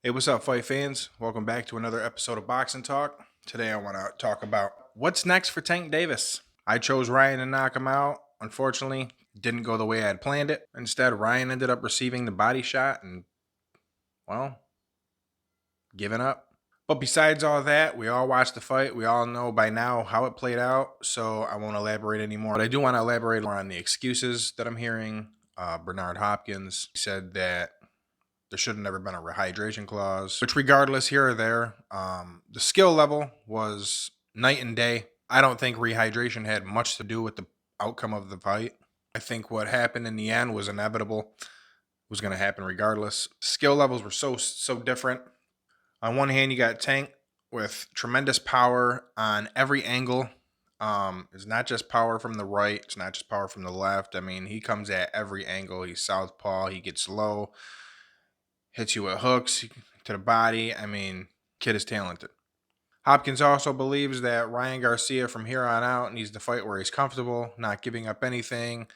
Hey, what's up, fight fans? Welcome back to another episode of Boxing Talk. Today I want to talk about what's next for Tank Davis. I chose Ryan to knock him out. Unfortunately, didn't go the way I had planned it. Instead, Ryan ended up receiving the body shot and, well, giving up. But besides all that, we all watched the fight. We all know by now how it played out, so I won't elaborate anymore. But I do want to elaborate more on the excuses that I'm hearing. Bernard Hopkins said that there should have never been a rehydration clause, which regardless here or there, the skill level was night and day. I don't think rehydration had much to do with the outcome of the fight. I think what happened in the end was inevitable. It was going to happen regardless. Skill levels were so different. On one hand, you got Tank with tremendous power on every angle. It's not just power from the right. It's not just power from the left. I mean, he comes at every angle. He's southpaw. He gets low. Hits you with hooks to the body. I mean, kid is talented. Hopkins also believes that Ryan Garcia from here on out needs to fight where he's comfortable, not giving up anything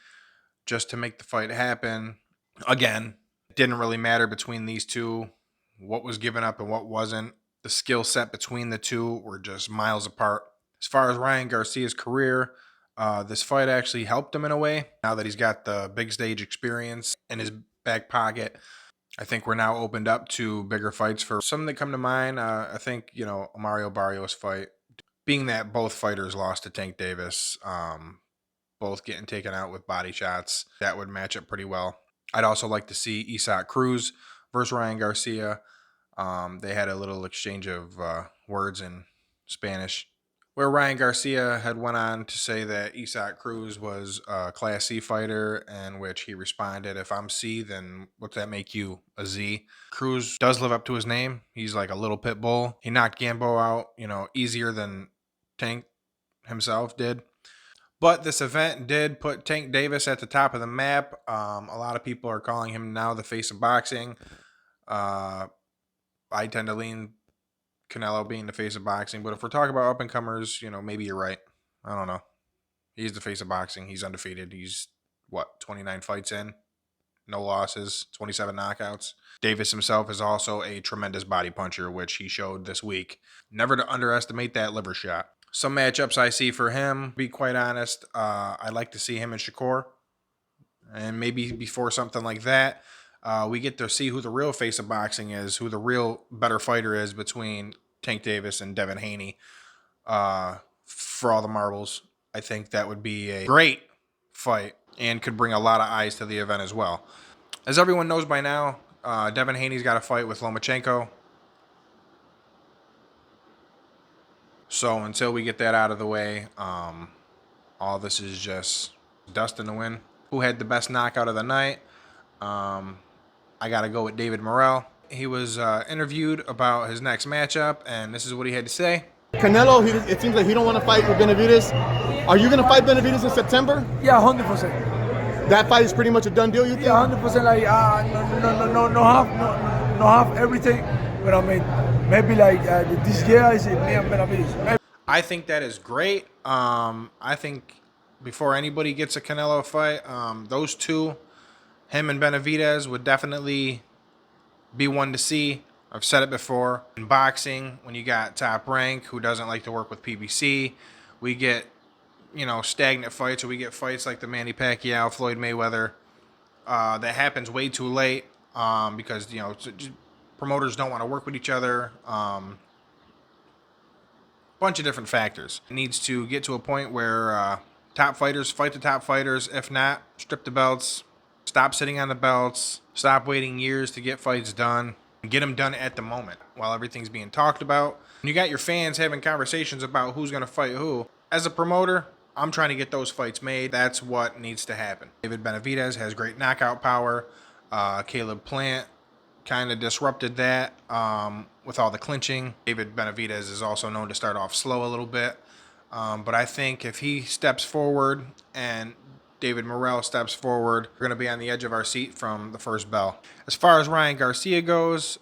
just to make the fight happen. Again, it didn't really matter between these two what was given up and what wasn't. The skill set between the two were just miles apart. As far as Ryan Garcia's career, this fight actually helped him in a way. Now that he's got the big stage experience in his back pocket, I think we're now opened up to bigger fights. For some that come to mind, I think, Mario Barrios fight, being that both fighters lost to Tank Davis, both getting taken out with body shots, that would match up pretty well. I'd also like to see Isaac Cruz versus Ryan Garcia. They had a little exchange of words in Spanish, where Ryan Garcia had went on to say that Isaac Cruz was a Class C fighter, in which he responded, if I'm C, then what's that make you, a Z? Cruz does live up to his name. He's like a little pit bull. He knocked Gambo out, easier than Tank himself did. But this event did put Tank Davis at the top of the map. A lot of people are calling him now the face of boxing. I tend to lean Canelo being the face of boxing, but if we're talking about up and comers, maybe you're right. I don't know. He's the face of boxing. He's undefeated. He's 29 fights in, no losses, 27 knockouts. Davis himself is also a tremendous body puncher, which he showed this week. Never to underestimate that liver shot. Some matchups I see for him, be quite honest, I'd like to see him and Shakur. And maybe before something like that, we get to see who the real face of boxing is, who the real better fighter is between Tank Davis and Devin Haney. For all the marbles, I think that would be a great fight and could bring a lot of eyes to the event as well. As everyone knows by now, Devin Haney's got a fight with Lomachenko. So until we get that out of the way, all this is just dust in the wind. Who had the best knockout of the night? I got to go with David Morrell. He was interviewed about his next matchup, and this is what he had to say. Canelo, it seems like he don't want to fight with Benavidez. Are you going to fight Benavidez in September? Yeah, 100%. That fight is pretty much a done deal, you think? Yeah, 100%. Like no half everything. But I mean, maybe like this year I say me and Benavidez. Maybe. I think that is great. I think before anybody gets a Canelo fight, those two, him and Benavidez, would definitely be one to see. I've said it before. In boxing, when you got Top Rank, who doesn't like to work with PBC, we get, stagnant fights, or we get fights like the Manny Pacquiao, Floyd Mayweather. That happens way too late because, promoters don't want to work with each other. Bunch of different factors. It needs to get to a point where top fighters fight the top fighters. If not, strip the belts. Stop sitting on the belts. Stop waiting years to get fights done. Get them done at the moment while everything's being talked about. When you got your fans having conversations about who's going to fight who, as a promoter, I'm trying to get those fights made. That's what needs to happen. David Benavidez has great knockout power. Caleb Plant kind of disrupted that with all the clinching. David Benavidez is also known to start off slow a little bit. But I think if he steps forward and David Morrell steps forward, we're going to be on the edge of our seat from the first bell. As far as Ryan Garcia goes,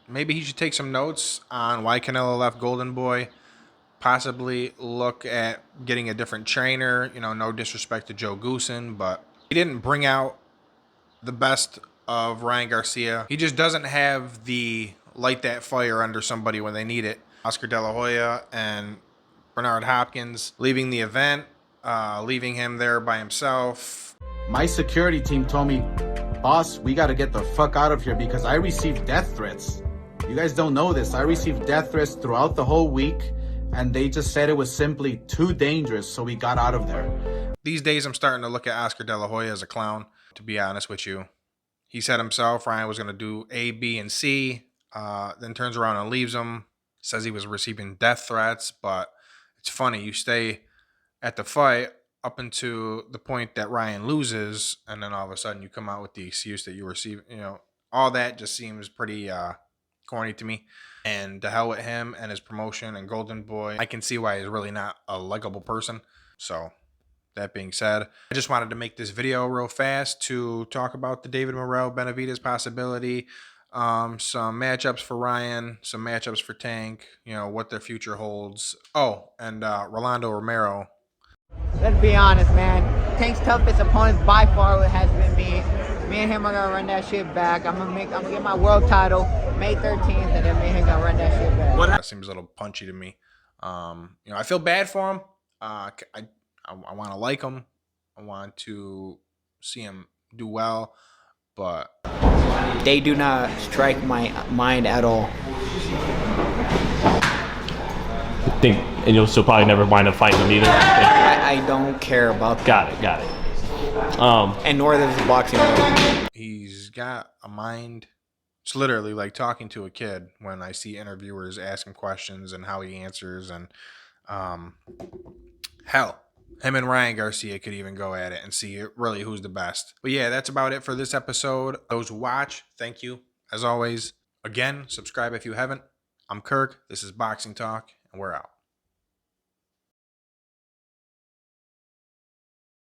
maybe he should take some notes on why Canelo left Golden Boy. Possibly look at getting a different trainer. No disrespect to Joe Goosen, but he didn't bring out the best of Ryan Garcia. He just doesn't have the light that fire under somebody when they need it. Oscar De La Hoya and Bernard Hopkins leaving the event, leaving him there by himself. My security team told me, boss, we got to get the fuck out of here because I received death threats. You guys don't know this. I received death threats throughout the whole week, and they just said it was simply too dangerous, so we got out of there. These days, I'm starting to look at Oscar De La Hoya as a clown, to be honest with you. He said himself Ryan was going to do A, B, and C, then turns around and leaves him, says he was receiving death threats, but it's funny, you stay at the fight up until the point that Ryan loses, and then all of a sudden you come out with the excuse that you receive, all that just seems pretty corny to me. And to hell with him and his promotion and Golden Boy. I can see why he's really not a likable person. So that being said, I just wanted to make this video real fast to talk about the David Morrell Benavidez possibility, some matchups for Ryan, some matchups for Tank, what their future holds. Oh, and Rolando Romero. Let's be honest, man. Tank's toughest opponent by far has been me. Me and him are gonna run that shit back. I'm gonna get my world title May 13th, and then me and him gonna run that shit back. That seems a little punchy to me. I feel bad for him. I want to like him. I want to see him do well, but They do not strike my mind at all. And you'll still probably never wind up fighting them either. I don't care about that. Got it. And nor does the boxing world. he's got a mind. It's literally like talking to a kid when I see interviewers ask him questions and how he answers. And hell, him and Ryan Garcia could even go at it and see really who's the best. But yeah, that's about it for this episode. Those who watch, thank you. As always, again, subscribe if you haven't. I'm Kirk. This is Boxing Talk, and we're out.